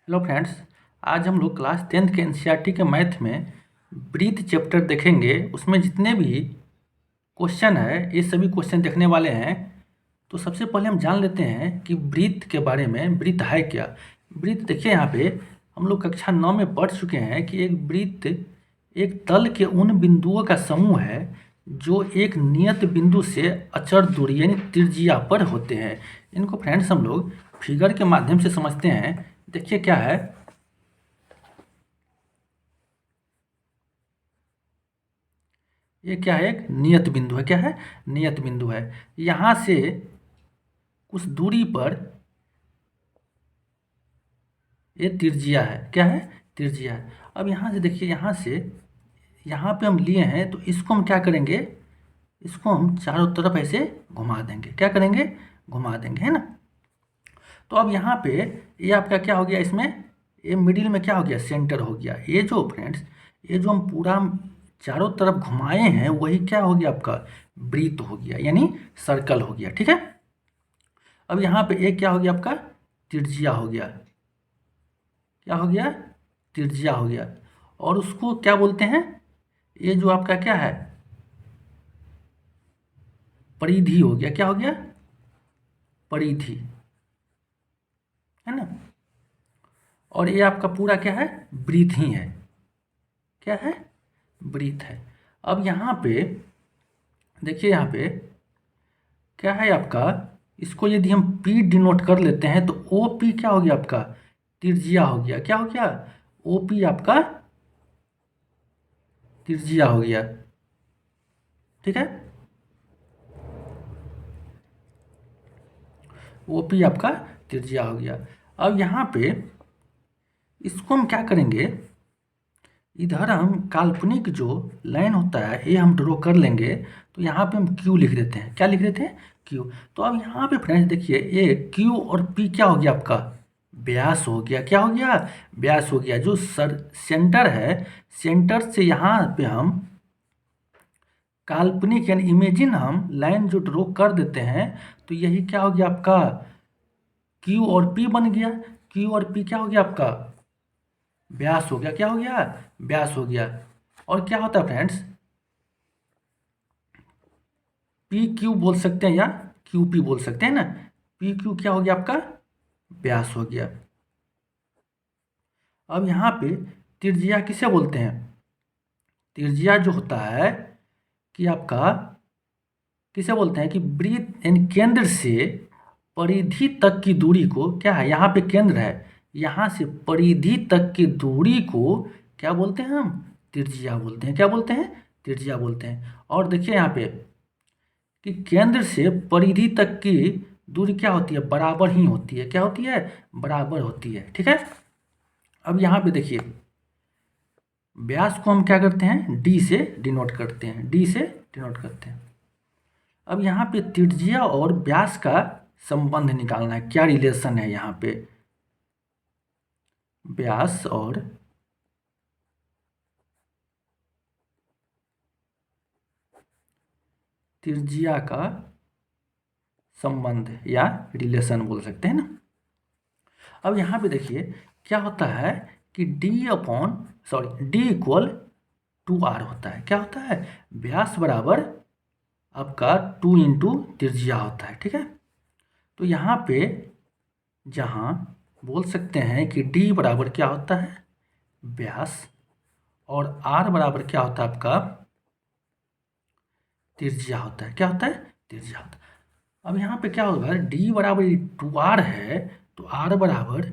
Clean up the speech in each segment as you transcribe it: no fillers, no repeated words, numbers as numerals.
Hello friends. आज हम लोग क्लास 10th के एनसीईआरटी के मैथ में ब्रीथ चैप्टर देखेंगे। उसमें जितने भी क्वेश्चन है ये सभी क्वेश्चन देखने वाले हैं। तो सबसे पहले हम जान लेते हैं कि ब्रीथ के बारे में। ब्रीथ है क्या? ब्रीथ देखिए, यहाँ पे हम लोग कक्षा 9 में पढ़ चुके हैं कि एक ब्रीथ एक तल के उन बिंदुओं का समूह है जो एक नियत बिंदु से अचर दूरी यानी त्रिज्या पर होते हैं। इनको फ्रेंड्स हम लोग फिगर के माध्यम से समझते हैं। देखिए क्या है, ये क्या है? एक नियत बिंदु है। क्या है? नियत बिंदु है। यहाँ से कुछ दूरी पर ये त्रिज्या है। क्या है? त्रिज्या है। अब यहाँ से देखिए, यहाँ से यहाँ पे हम लिए हैं तो इसको हम क्या करेंगे? इसको हम चारों तरफ ऐसे घुमा देंगे। क्या करेंगे? घुमा देंगे, है ना। तो अब यहाँ पे ये आपका क्या हो गया? इसमें ये मिडिल में क्या हो गया? सेंटर हो गया। ये जो फ्रेंड्स, ये जो हम पूरा चारों तरफ घुमाए हैं वही क्या हो गया? आपका वृत्त हो गया, यानी सर्कल हो गया। ठीक है। अब यहाँ पे एक क्या हो गया? आपका त्रिज्या हो गया। क्या हो गया? त्रिज्या हो गया। और उसको क्या बोलते हैं? ये जो आपका क्या है? परिधि हो गया। क्या हो गया? परिधि, है ना। और ये आपका पूरा क्या है? ब्रीथ ही है। क्या है? ब्रीथ है। अब यहाँ पे देखिए, यहाँ पे क्या है आपका? इसको यदि हम पी डिनोट कर लेते हैं तो ओ पी क्या हो गया? आपका त्रिज्या हो गया। क्या हो गया? ओ पी आपका त्रिज्या हो गया। ठीक है। ओ पी आपका त्रिज्या हो गया। अब यहाँ पे इसको हम क्या करेंगे? इधर हम काल्पनिक जो लाइन होता है ये हम ड्रॉ कर लेंगे। तो यहाँ पे हम क्यू लिख देते हैं। क्या लिख देते हैं? क्यू। तो अब यहाँ पे फ्रेंड्स देखिए, ये क्यू और पी क्या हो गया? आपका व्यास हो गया। क्या हो गया? व्यास हो गया। जो सेंटर है, सेंटर से यहाँ पे हम काल्पनिक यानी इमेजिन हम लाइन जो ड्रॉ कर देते हैं तो यही क्या हो गया? आपका क्यू और पी बन गया। क्यू और पी क्या हो गया? आपका व्यास हो गया। क्या हो गया? व्यास हो गया। और क्या होता है फ्रेंड्स? पी क्यू बोल सकते हैं या क्यू पी बोल सकते हैं ना। पी क्यू क्या हो गया? आपका व्यास हो गया। अब यहाँ पे त्रिज्या किसे बोलते हैं? त्रिज्या जो होता है कि आपका किसे बोलते हैं कि वृत्त यानी केंद्र से परिधि तक की दूरी को क्या है? यहाँ पे केंद्र है, यहाँ से परिधि तक की दूरी को क्या बोलते हैं? हम त्रिज्या बोलते हैं। क्या बोलते हैं? त्रिज्या बोलते हैं। और देखिए यहाँ पे कि केंद्र से परिधि तक की दूरी क्या होती है? बराबर ही होती है। क्या होती है? बराबर होती है। ठीक है। अब यहाँ पे देखिए, व्यास को हम क्या करते हैं? डी से डिनोट करते हैं। डी से डिनोट करते हैं। अब यहाँ पे त्रिज्या और व्यास का संबंध निकालना है। क्या रिलेशन है यहाँ पे? व्यास और त्रिज्या का संबंध या रिलेशन बोल सकते हैं ना। अब यहाँ पे देखिए क्या होता है कि डी इक्वल टू आर होता है। क्या होता है? व्यास बराबर आपका 2 इंटू त्रिज्या होता है। ठीक है। तो यहाँ पे जहाँ बोल सकते हैं कि डी बराबर क्या होता है? व्यास। और आर बराबर क्या होता है? आपका त्रिज्या होता है। क्या होता है? त्रिज्या होता है। अब यहाँ पे क्या होगा? डी बराबर 2r है तो आर बराबर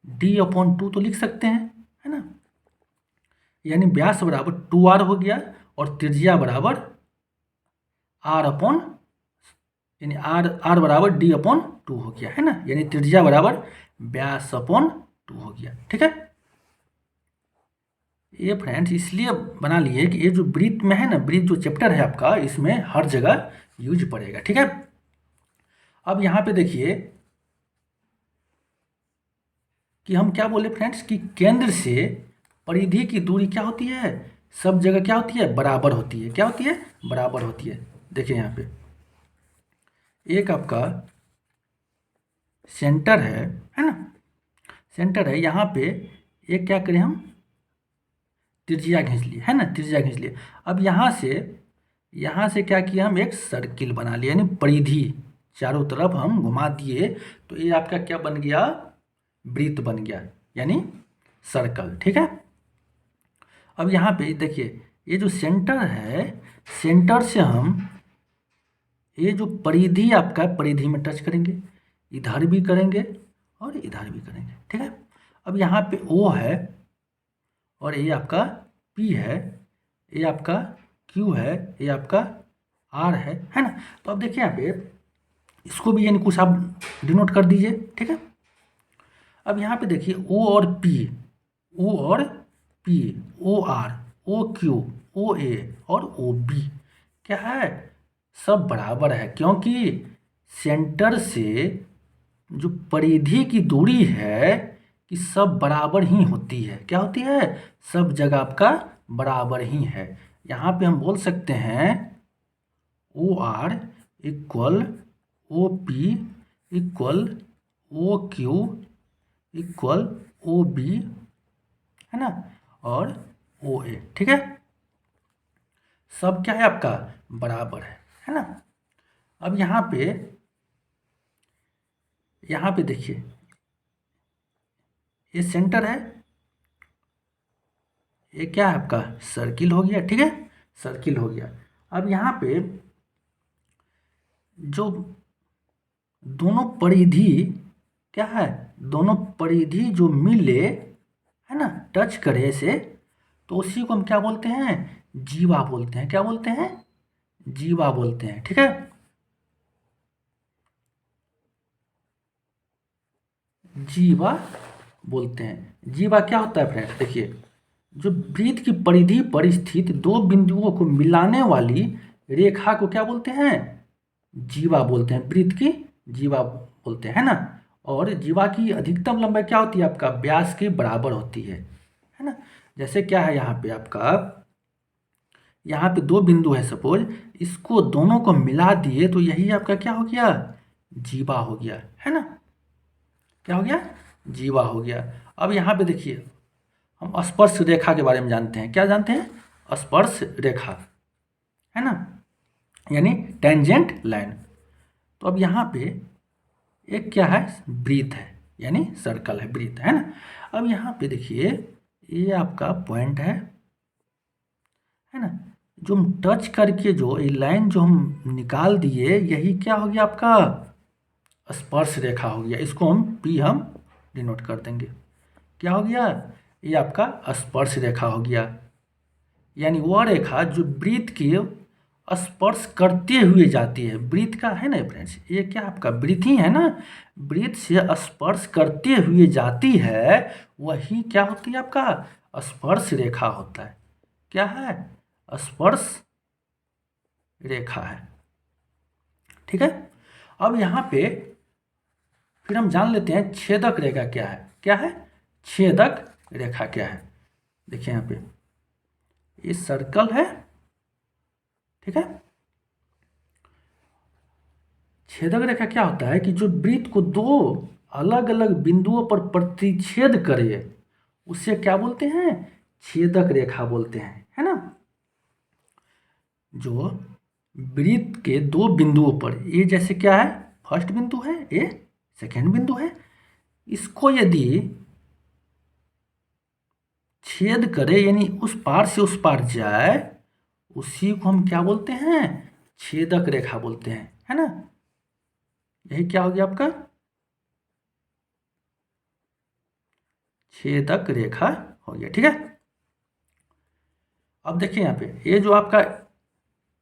डी अपॉन 2 तो लिख सकते हैं, है ना। यानी व्यास बराबर 2r हो गया और त्रिज्या बराबर आर अपॉन यानी आर बराबर डी अपॉन 2 हो गया, है ना। यानी त्रिज्या बराबर व्यास अपॉन 2 हो गया। ठीक है। ये फ्रेंड्स इसलिए बना लिए कि ये जो ब्रीथ में है ना, ब्रीथ जो चैप्टर है आपका, इसमें हर जगह यूज पड़ेगा। ठीक है। अब यहाँ पे देखिए कि हम क्या बोले फ्रेंड्स कि केंद्र से परिधि की दूरी क्या होती है? सब जगह क्या होती है? बराबर होती है। क्या होती है? बराबर होती है। देखिए यहाँ पे एक आपका सेंटर है ना। सेंटर है यहाँ पे, एक क्या करें हम, त्रिज्या खींच लिए, है ना, त्रिज्या खींच लिए। अब यहाँ से क्या किया, हम एक सर्किल बना लिया, यानी परिधि चारों तरफ हम घुमा दिए, तो ये आपका क्या बन गया, वृत्त बन गया, यानी सर्कल। ठीक है। अब यहाँ पे देखिए, ये जो सेंटर है, सेंटर से हम ये जो परिधि आपका, परिधि में टच करेंगे, इधर भी करेंगे और इधर भी करेंगे। ठीक है। अब यहाँ पे O है और ये आपका P है, ये आपका Q है, ये आपका R है ना। तो अब देखिए यहाँ पे इसको भी यानी कुछ आप डिनोट कर दीजिए। ठीक है। अब यहाँ पे देखिए O और P, O और P, OR, OQ, OA और OB क्या है, सब बराबर है, क्योंकि सेंटर से जो परिधि की दूरी है कि सब बराबर ही होती है। क्या होती है, सब जगह आपका बराबर ही है। यहाँ पे हम बोल सकते हैं OR equal OP equal OQ equal OB, है ना, और OA। ठीक है। सब क्या है आपका बराबर है ना। अब यहाँ पे देखिए, ये सेंटर है, ये क्या है आपका सर्किल हो गया। ठीक है, सर्किल हो गया। अब यहाँ पे जो दोनों परिधि क्या है, दोनों परिधि जो मिले, है ना, टच करे से, तो उसी को हम क्या बोलते हैं, जीवा बोलते हैं। क्या बोलते हैं, जीवा बोलते हैं। ठीक है। जीवा बोलते हैं। जीवा क्या होता है फ्रेंड्स, देखिए, जो वृत्त की परिधि पर स्थित दो बिंदुओं को मिलाने वाली रेखा को क्या बोलते हैं, जीवा बोलते हैं। वृत्त की जीवा बोलते हैं ना। और जीवा की अधिकतम लंबाई क्या होती है, आपका व्यास के बराबर होती है ना। जैसे क्या है यहाँ पे आपका, यहाँ पे दो बिंदु है सपोज, इसको दोनों को मिला दिए तो यही आपका क्या हो गया, जीवा हो गया, है ना। क्या हो गया, जीवा हो गया। अब यहाँ पे देखिए, हम स्पर्श रेखा के बारे में जानते हैं। क्या जानते हैं, स्पर्श रेखा, है ना, यानी टेंजेंट लाइन। तो अब यहाँ पे एक क्या है, वृत्त है, यानी सर्कल है, वृत्त, है ना। अब यहाँ पे देखिए, ये आपका पॉइंट है ना, जो हम टच करके जो ये लाइन जो हम निकाल दिए, यही क्या हो गया आपका स्पर्श रेखा हो गया। इसको हम P हम डिनोट कर देंगे। क्या हो गया, ये आपका स्पर्श रेखा हो गया, यानी वह रेखा जो वृत्त के स्पर्श करते हुए जाती है। वृत्त का है ना फ्रेंड्स, ये क्या आपका वृत्त ही है ना, वृत्त से स्पर्श करते हुए जाती है, वही क्या होती है आपका स्पर्श रेखा होता है। क्या है, स्पर्श रेखा है। ठीक है। अब यहाँ पे फिर हम जान लेते हैं छेदक रेखा क्या है। क्या है, छेदक रेखा क्या है। देखिए यहाँ पे ये सर्कल है, ठीक है। छेदक रेखा क्या होता है कि जो वृत्त को दो अलग अलग बिंदुओं पर प्रतिच्छेद करे, उसे क्या बोलते हैं, छेदक रेखा बोलते हैं, है ना। जो वृत्त के दो बिंदुओं पर, ये जैसे क्या है, फर्स्ट बिंदु है, ये सेकेंड बिंदु है, इसको यदि छेद करे, यानी उस पार से उस पार जाए, उसी को हम क्या बोलते हैं, छेदक रेखा बोलते हैं, है ना। यही क्या हो गया आपका छेदक रेखा हो गया। ठीक है। अब देखिए यहाँ पे, ये जो आपका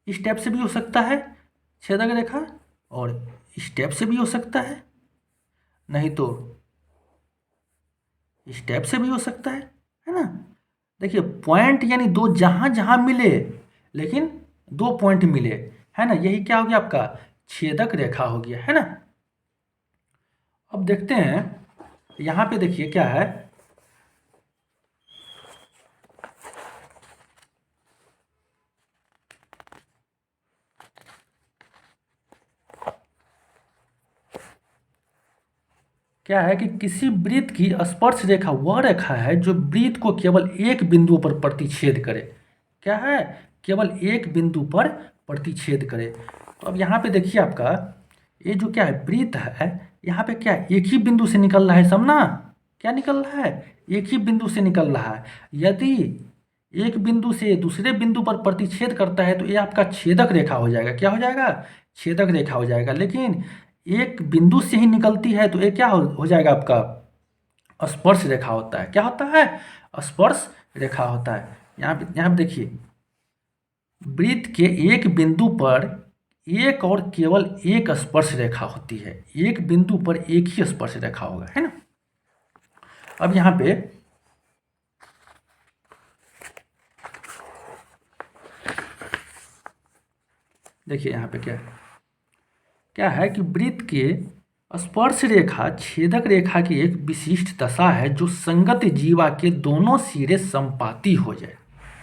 स्टेप से भी हो सकता है छेदक रेखा, और स्टेप से भी हो सकता है, नहीं तो स्टेप से भी हो सकता है ना। देखिए पॉइंट यानी दो जहां जहां मिले, लेकिन दो पॉइंट मिले, है ना, यही क्या हो गया आपका छेदक रेखा हो गया, है ना। अब देखते हैं यहाँ पे, देखिए क्या है, क्या है कि किसी वृत्त की स्पर्श रेखा वह रेखा है जो वृत्त को केवल एक बिंदु पर प्रतिच्छेद करे। क्या है? केवल एक बिंदु पर प्रतिच्छेद करे। तो अब यहाँ पे देखिए आपका ये जो क्या है वृत्त है, यहाँ पे क्या है एक ही बिंदु से निकल रहा है सब ना। क्या निकल रहा है? एक ही बिंदु से निकल रहा है। यदि एक बिंदु से दूसरे बिंदु पर प्रतिच्छेद करता है तो ये आपका छेदक रेखा हो जाएगा। क्या हो जाएगा? छेदक रेखा हो जाएगा। लेकिन एक बिंदु से ही निकलती है तो ये क्या हो जाएगा आपका स्पर्श रेखा होता है। क्या होता है? स्पर्श रेखा होता है। यहाँ पे देखिए वृत्त के एक बिंदु पर एक और केवल एक स्पर्श रेखा होती है। एक बिंदु पर एक ही स्पर्श रेखा होगा, है ना। अब यहाँ पे देखिए यहाँ पे क्या है कि वृत्त के स्पर्श रेखा छेदक रेखा की एक विशिष्ट दशा है जो संगत जीवा के दोनों सिरे संपाती हो जाए,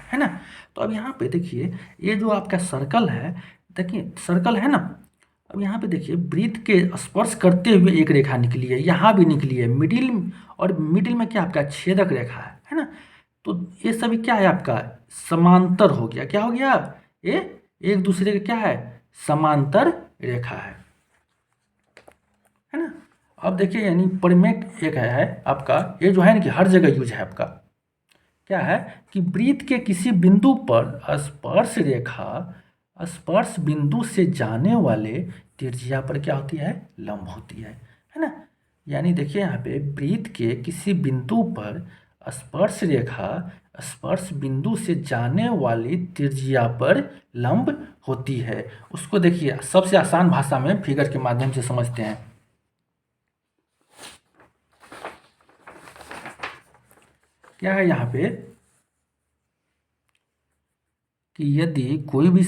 है ना। तो अब यहाँ पे देखिए ये जो आपका सर्कल है, देखिए सर्कल है ना। अब यहाँ पे देखिए वृत्त के स्पर्श करते हुए एक रेखा निकली है, यहाँ भी निकली है मिडिल, और मिडिल में क्या आपका छेदक रेखा है ना। तो ये सभी क्या है आपका समांतर हो गया। क्या हो गया? ये एक दूसरे के क्या है समांतर रेखा है ना। अब देखिए यानी परिमेय एक है आपका, ये जो है ना कि हर जगह यूज है आपका। क्या है कि वृत्त के किसी बिंदु पर स्पर्श रेखा स्पर्श बिंदु से जाने वाले त्रिज्या पर क्या होती है लंब होती है ना। यानी देखिए यहाँ पे वृत्त के किसी बिंदु पर स्पर्श रेखा स्पर्श बिंदु से जाने वाली त्रिज्या पर लंब होती है। उसको देखिए सबसे आसान भाषा में फिगर के माध्यम से समझते हैं। क्या है यहाँ पे कि यदि कोई भी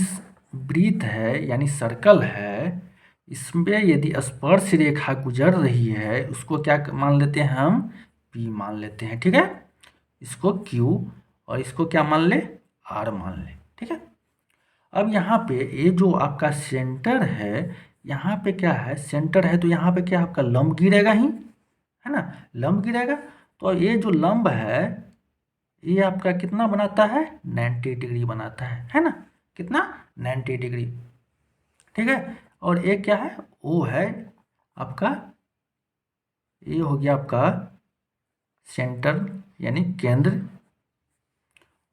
वृत्त है यानी सर्कल है, इसमें यदि स्पर्श रेखा गुजर रही है उसको क्या मान लेते हैं हम P मान लेते हैं, ठीक है। इसको Q और इसको क्या मान ले R मान ले, ठीक है। अब यहाँ पे ये जो आपका सेंटर है, यहाँ पे क्या है सेंटर है तो यहाँ पे क्या आपका लंब गिरेगा ही, है ना। लंब गिरेगा तो ये जो लंब है ये आपका कितना बनाता है 90 डिग्री बनाता है ना। कितना 90 डिग्री, ठीक है। और एक क्या है वो है आपका, ये हो गया आपका सेंटर यानी केंद्र,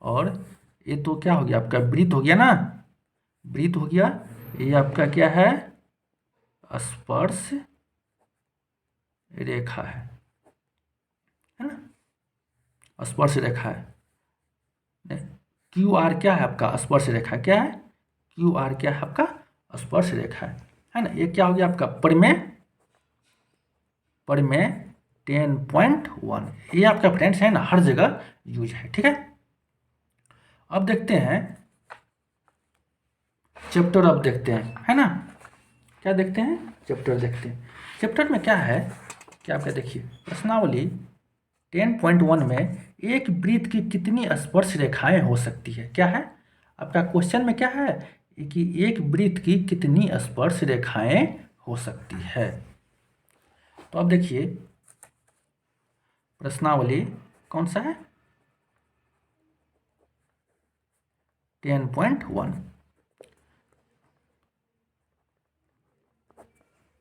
और ये तो क्या हो गया आपका वृत्त हो गया ना, वृत्त हो गया। ये आपका क्या है स्पर्श रेखा है ना। स्पर्श रेखा है। क्यू आर क्या है आपका स्पर्श रेखा, क्या है क्यू आर क्या है आपका स्पर्श रेखा है ना। ये क्या हो गया आपका परिमेय 10.1, ये आपका फ्रेंड्स है ना हर जगह यूज है, ठीक है। अब देखते हैं चैप्टर, अब देखते हैं है ना। क्या देखते हैं चैप्टर देखते हैं। चैप्टर में क्या है क्या आपका देखिए प्रश्नावली 10.1 में एक वृत्त की कितनी स्पर्श रेखाएं हो सकती है। क्या है आपका क्वेश्चन में क्या है कि एक वृत्त की कितनी स्पर्श रेखाएं हो सकती है। तो अब देखिए प्रश्नावली कौन सा है 10.1।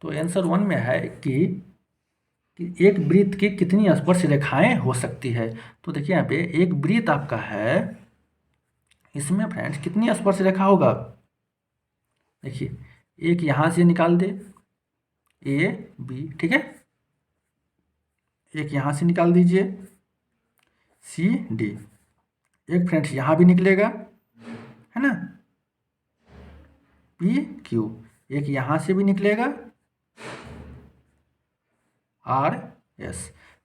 तो आंसर 1 में है कि एक वृत्त की कितनी स्पर्श रेखाएं हो सकती है। तो देखिए यहाँ पे एक वृत्त आपका है, इसमें फ्रेंड्स कितनी स्पर्श रेखा होगा। देखिए एक यहाँ से निकाल दे A B, ठीक है। एक यहाँ से निकाल दीजिए C D, एक फ्रेंड्स यहाँ भी निकलेगा है ना P Q, एक यहाँ से भी निकलेगा R S।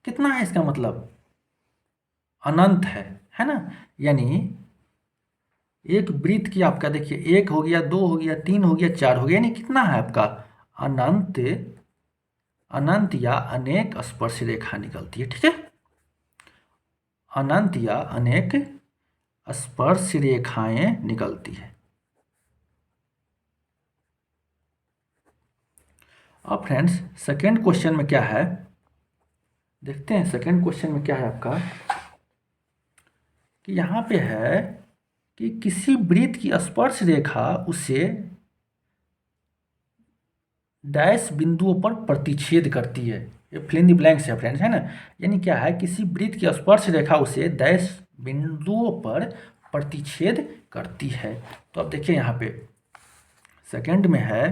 कितना है इसका मतलब अनंत है ना। यानी एक वृत्त की आपका देखिए एक हो गया, दो हो गया, तीन हो गया, चार हो गया, यानी कितना है आपका अनंत अनंत या अनेक स्पर्श रेखा निकलती है, ठीक है। अनंत या अनेक स्पर्श रेखाएं निकलती है। अब फ्रेंड्स सेकेंड क्वेश्चन में क्या है देखते हैं सेकंड क्वेश्चन में क्या है आपका, कि यहाँ पे है कि किसी वृत्त की स्पर्श रेखा उसे डैश बिंदुओं पर प्रतिच्छेद करती है। ये फिल इन द ब्लैंक्स है फ्रेंड्स, है ना। यानी क्या है, किसी वृत्त की स्पर्श रेखा उसे डैश बिंदुओं पर प्रतिच्छेद करती है। तो अब देखिए यहाँ पे सेकंड में है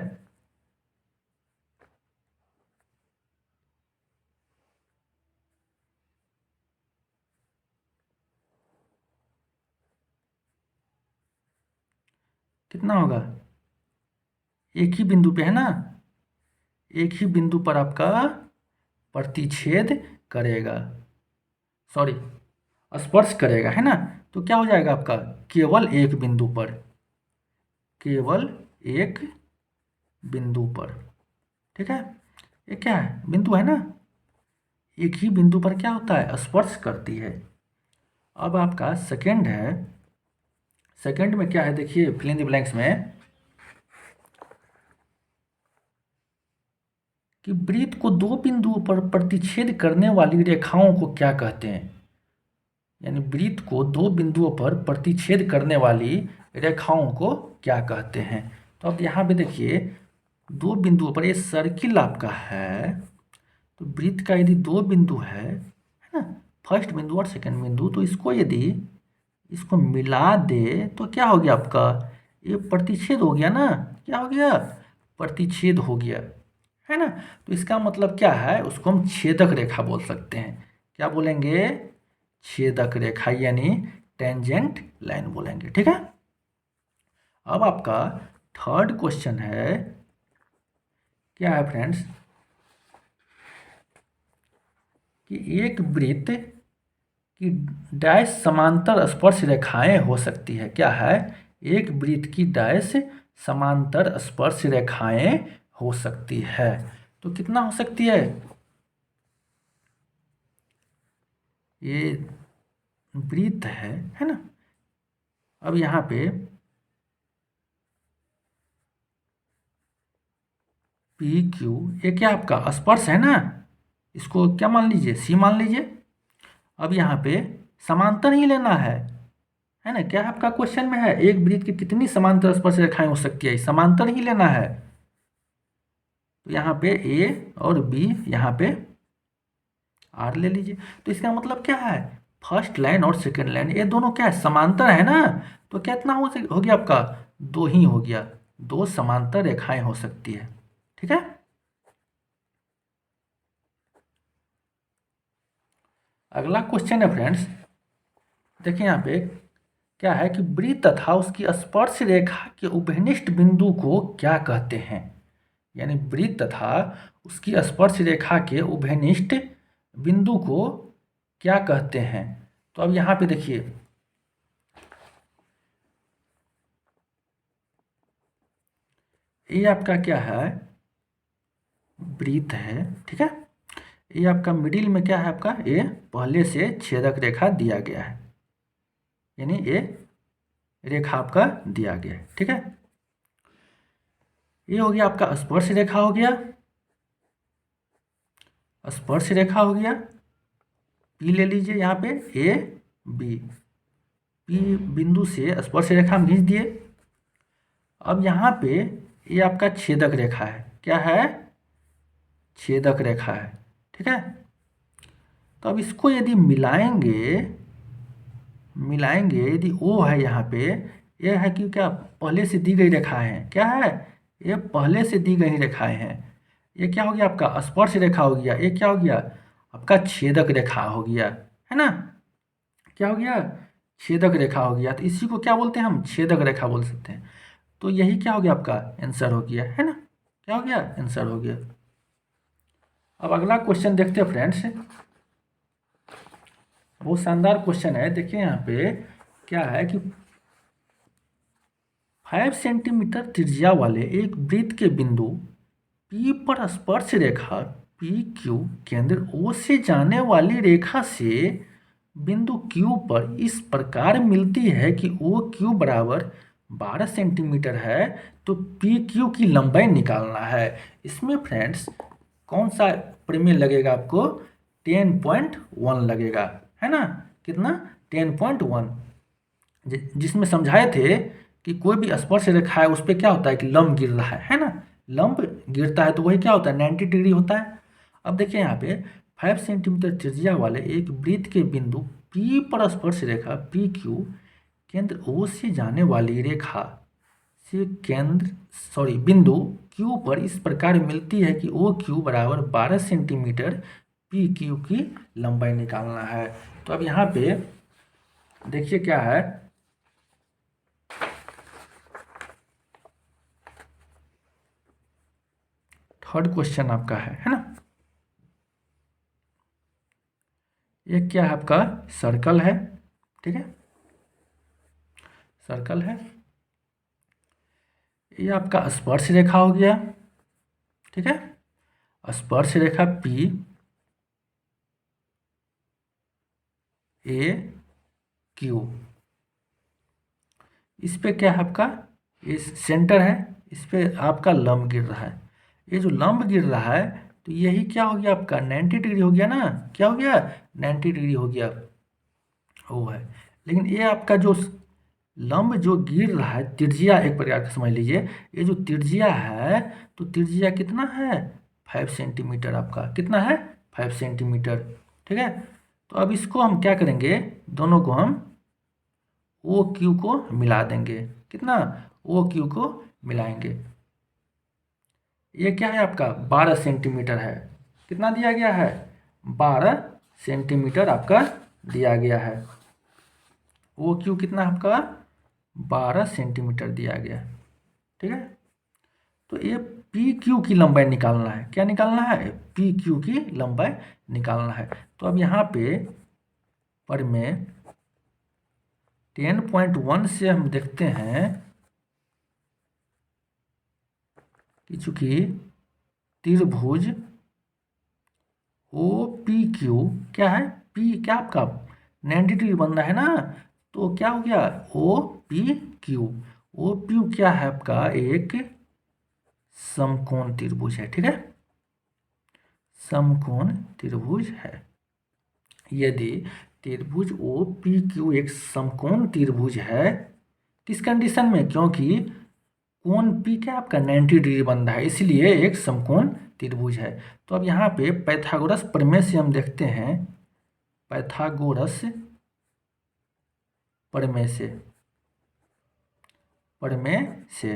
कितना होगा, एक ही बिंदु पे है ना, एक ही बिंदु पर आपका प्रतिच्छेद करेगा, सॉरी स्पर्श करेगा, है ना। तो क्या हो जाएगा आपका, केवल एक बिंदु पर, केवल एक बिंदु पर, ठीक है। ये क्या है, बिंदु है ना, एक ही बिंदु पर क्या होता है, स्पर्श करती है। अब आपका सेकंड है, सेकंड में क्या है देखिए फिल इन द ब्लैंक्स में, कि वृत्त को दो बिंदुओं पर प्रतिच्छेद करने वाली रेखाओं को क्या कहते हैं। यानी वृत्त को दो बिंदुओं पर प्रतिच्छेद करने वाली रेखाओं को क्या कहते हैं। तो अब यहाँ पे देखिए दो बिंदुओं पर, ये सर्किल आपका है, तो वृत्त का यदि दो बिंदु है ना, फर्स्ट बिंदु और सेकंड बिंदु, तो इसको यदि इसको मिला दे तो क्या हो गया आपका, ये प्रतिच्छेद हो गया ना, क्या हो गया, प्रतिच्छेद हो गया, है ना। तो इसका मतलब क्या है, उसको हम छेदक रेखा बोल सकते हैं। क्या बोलेंगे, छेदक रेखा, यानी टेंजेंट लाइन बोलेंगे, ठीक है। अब आपका थर्ड क्वेश्चन है, क्या है फ्रेंड्स, कि एक वृत्त की डैश समांतर स्पर्श रेखाएं हो सकती है। क्या है, एक वृत्त की डैश समांतर स्पर्श रेखाएं हो सकती है। तो कितना हो सकती है, ये वृत्त है ना। अब यहाँ पे पी क्यू, ये क्या आपका स्पर्श है ना, इसको क्या मान लीजिए, सी मान लीजिए। अब यहाँ पे समांतर ही लेना है ना। क्या आपका क्वेश्चन में है, एक वृत्त की कितनी समांतर स्पर्श रेखाएं हो सकती है, समांतर ही लेना है। तो यहाँ पे ए और बी, यहाँ पे आर ले लीजिए। तो इसका मतलब क्या है, फर्स्ट लाइन और सेकंड लाइन ये दोनों क्या है, समांतर है ना। तो कितना हो गया आपका, दो ही हो गया, दो समांतर रेखाएं हो सकती है, ठीक है। अगला क्वेश्चन है फ्रेंड्स, देखिए यहाँ पे क्या है, कि वृत्त तथा उसकी स्पर्श रेखा के उभयनिष्ठ बिंदु को क्या कहते हैं। यानी वृत्त तथा उसकी स्पर्श रेखा के उभयनिष्ठ बिंदु को क्या कहते हैं। तो अब यहाँ पे देखिए ये आपका क्या है, वृत्त है, ठीक है। ये आपका मिडिल में क्या है आपका, ये पहले से छेदक रेखा दिया गया है, यानी ये रेखा आपका दिया गया है, ठीक है। ये हो गया आपका स्पर्श रेखा हो गया, स्पर्श रेखा हो गया। पी ले लीजिए यहाँ पे, ए बी, पी बिंदु से स्पर्श रेखा हम खींच दिए। अब यहाँ पे ये आपका छेदक रेखा है, क्या है, छेदक रेखा है, ठीक है। तो अब इसको यदि मिलाएंगे, यदि ओ है यहाँ पे, ये है कि क्या पहले से दी गई रेखाएं हैं, क्या है, ये पहले से दी गई रेखाएं हैं। ये क्या हो गया आपका स्पर्श रेखा हो गया, ये क्या हो गया आपका छेदक रेखा हो गया, है ना। क्या हो गया, छेदक रेखा हो गया। तो इसी को क्या बोलते हैं हम, छेदक रेखा बोल सकते हैं। तो यही क्या हो गया आपका आंसर हो गया, है ना। क्या हो गया, आंसर हो गया। अब अगला क्वेश्चन देखते हैं फ्रेंड्स, बहुत शानदार क्वेश्चन है। देखिए यहाँ पे क्या है, कि 5 सेंटीमीटर त्रिज्या वाले एक वृत्त के बिंदु P पर स्पर्श रेखा पी क्यू केंद्र O से जाने वाली रेखा से बिंदु Q पर इस प्रकार मिलती है कि ओ क्यू बराबर 12 सेंटीमीटर है, तो पी क्यू की लंबाई निकालना है। इसमें फ्रेंड्स कौन सा प्रमेय लगेगा आपको, 10.1 लगेगा, है ना। कितना? 10.1, जिसमें समझाए थे कि कोई भी स्पर्श रेखा है उस पर क्या होता है कि लंब गिर रहा है ना। लंब गिरता है तो वही क्या होता है, 90 डिग्री होता है। अब देखिए यहाँ पे 5 सेंटीमीटर त्रिज्या वाले एक वृत्त के बिंदु P पर स्पर्श रेखा PQ केंद्र O से जाने वाली रेखा से बिंदु Q पर इस प्रकार मिलती है कि OQ बराबर 12 सेंटीमीटर PQ की लंबाई निकालना है। तो अब यहाँ पे देखिए क्या है, थर्ड क्वेश्चन आपका है ना। ये क्या है आपका, सर्कल है, ठीक है, सर्कल है। ये आपका स्पर्श रेखा हो गया, ठीक है, स्पर्श रेखा P A Q, इस पे क्या है आपका, ये सेंटर है, इस पे आपका लंब गिर रहा है। ये जो लंब गिर रहा है तो यही क्या हो गया आपका 90 डिग्री हो गया ना, क्या हो गया 90 डिग्री हो गया, वो है। लेकिन ये आपका जो लंब जो गिर रहा है, त्रिज्या एक प्रकार का समझ लीजिए, ये जो त्रिज्या है तो त्रिज्या कितना है 5 सेंटीमीटर, आपका कितना है 5 सेंटीमीटर, ठीक है। तो अब इसको हम क्या करेंगे, दोनों को हम ओ क्यू को मिला देंगे, कितना ओ क्यू को मिलाएंगे। ये क्या है आपका 12 सेंटीमीटर है, कितना दिया गया है 12 सेंटीमीटर आपका दिया गया है। ओ क्यू कितना आपका 12 सेंटीमीटर दिया गया, ठीक है। तो ये पी क्यू की लंबाई निकालना है, क्या निकालना है पी क्यू की लंबाई निकालना है। तो अब यहाँ पे पर में 10.1 से हम देखते हैं कि चूंकि त्रिभुज ओ पी क्यू क्या है, पी क्या आपका 90 डिग्री बन रहा है ना, तो क्या हो गया O P Q, O P क्या है आपका एक समकोण त्रिभुज है, ठीक है, समकोण त्रिभुज है। यदि त्रिभुज ओ पी क्यू एक समकोण त्रिभुज है, किस कंडीशन में, क्योंकि कोण पी क्या आपका 90 डिग्री बन रहा है, इसलिए एक समकोण त्रिभुज है। तो अब यहाँ पे पाइथागोरस प्रमेय से हम देखते हैं, पाइथागोरस प्रमेय से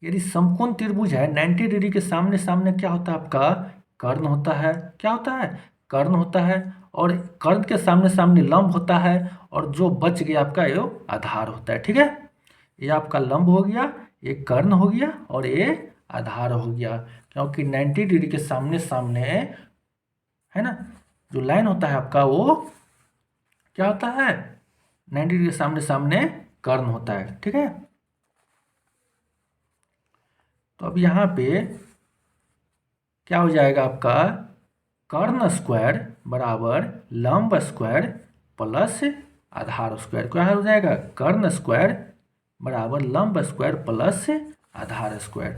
यदि समकोण त्रिभुज है 90 डिग्री के सामने सामने क्या होता है आपका कर्ण होता है, क्या होता है कर्ण होता है, और कर्ण के सामने सामने लंब होता है, और जो बच गया आपका ये आधार होता है, ठीक है। ये आपका लंब हो गया, ये कर्ण हो गया, और ये आधार हो गया, क्योंकि 90 डिग्री के सामने सामने है ना जो लाइन होता है आपका वो क्या होता है 90 डिग्री के सामने सामने कर्ण होता है, ठीक है। तो अब यहाँ पे क्या हो जाएगा आपका कर्ण स्क्वायर बराबर लंब स्क्वायर प्लस आधार स्क्वायर, क्या हो जाएगा कर्ण स्क्वायर बराबर लंब स्क्वायर प्लस आधार स्क्वायर।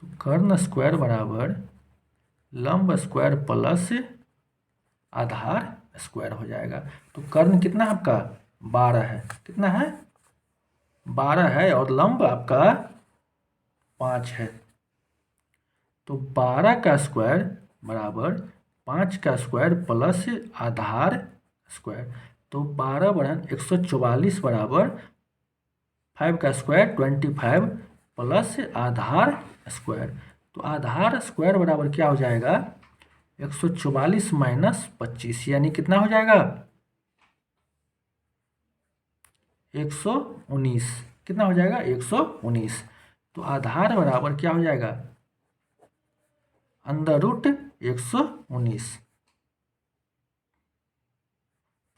तो कर्ण स्क्वायर बराबर लंब स्क्वायर प्लस आधार स्क्वायर हो जाएगा। तो कर्ण कितना आपका 12 है, कितना है 12 है, और लंब आपका 5 है। तो 12 का स्क्वायर बराबर 5 का स्क्वायर प्लस आधार स्क्वायर। तो 12 बढ़न 144 बराबर 5 का स्क्वायर 25 प्लस आधार स्क्वायर। तो आधार स्क्वायर बराबर क्या हो जाएगा 144 माइनस 25, यानी कितना हो जाएगा 119, कितना हो जाएगा 119। तो आधार बराबर क्या हो जाएगा अंडर रूट 119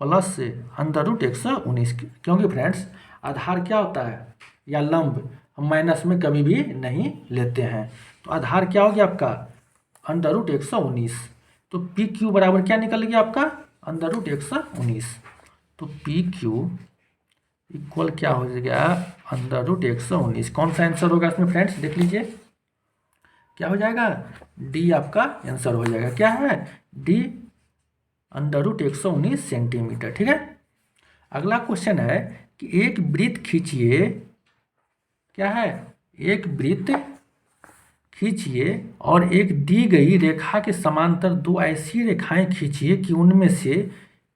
प्लस से अंडर रूट 119, क्योंकि फ्रेंड्स आधार क्या होता है या लंब हम माइनस में कभी भी नहीं लेते हैं। तो आधार क्या हो गया आपका अंडर रूट 119। तो पी क्यू बराबर क्या निकल गया आपका अंडर रूट 119। तो पी क्यू इक्वल क्या हो गया अंडर रूट 119। कौन सा आंसर होगा इसमें फ्रेंड्स देख लीजिए, क्या हो जाएगा, डी आपका आंसर हो जाएगा। क्या है, डी √119 सेंटीमीटर। ठीक है। अगला क्वेश्चन है कि एक वृत्त खींचिए, क्या है, एक वृत्त खींचिए और एक दी गई रेखा के समांतर दो ऐसी रेखाएं खींचिए कि उनमें से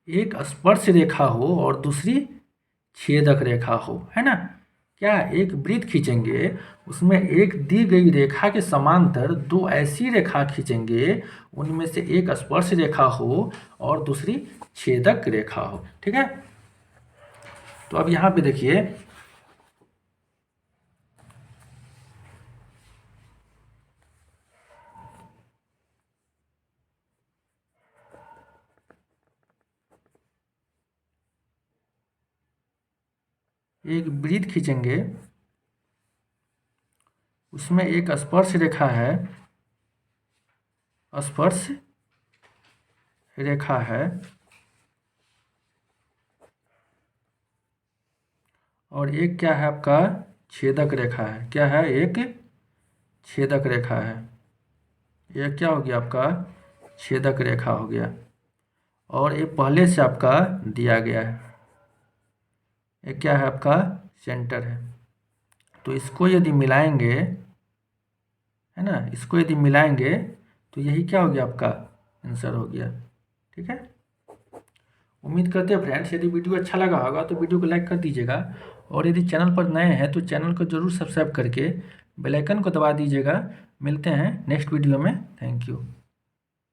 एक स्पर्श रेखा हो और दूसरी छेदक रेखा हो, है ना। क्या, एक वृत्त खींचेंगे, उसमें एक दी गई रेखा के समांतर दो ऐसी रेखा खींचेंगे, उनमें से एक स्पर्श रेखा हो और दूसरी छेदक रेखा हो। ठीक है। तो अब यहाँ पे देखिए, एक वृत्त खींचेंगे, उसमें एक स्पर्श रेखा है, स्पर्श रेखा है, और एक क्या है आपका, छेदक रेखा है। क्या है, एक छेदक रेखा है। यह क्या हो गया आपका, छेदक रेखा हो गया। और ये पहले से आपका दिया गया है, ये क्या है आपका, सेंटर है। तो इसको यदि मिलाएंगे, है ना, इसको यदि मिलाएंगे तो यही क्या हो गया, आपका आंसर हो गया। ठीक है। उम्मीद करते हैं फ्रेंड्स, यदि वीडियो अच्छा लगा होगा तो वीडियो को लाइक कर दीजिएगा, और यदि चैनल पर नए हैं तो चैनल को ज़रूर सब्सक्राइब करके बेल आइकन को दबा दीजिएगा। मिलते हैं नेक्स्ट वीडियो में। Thank you.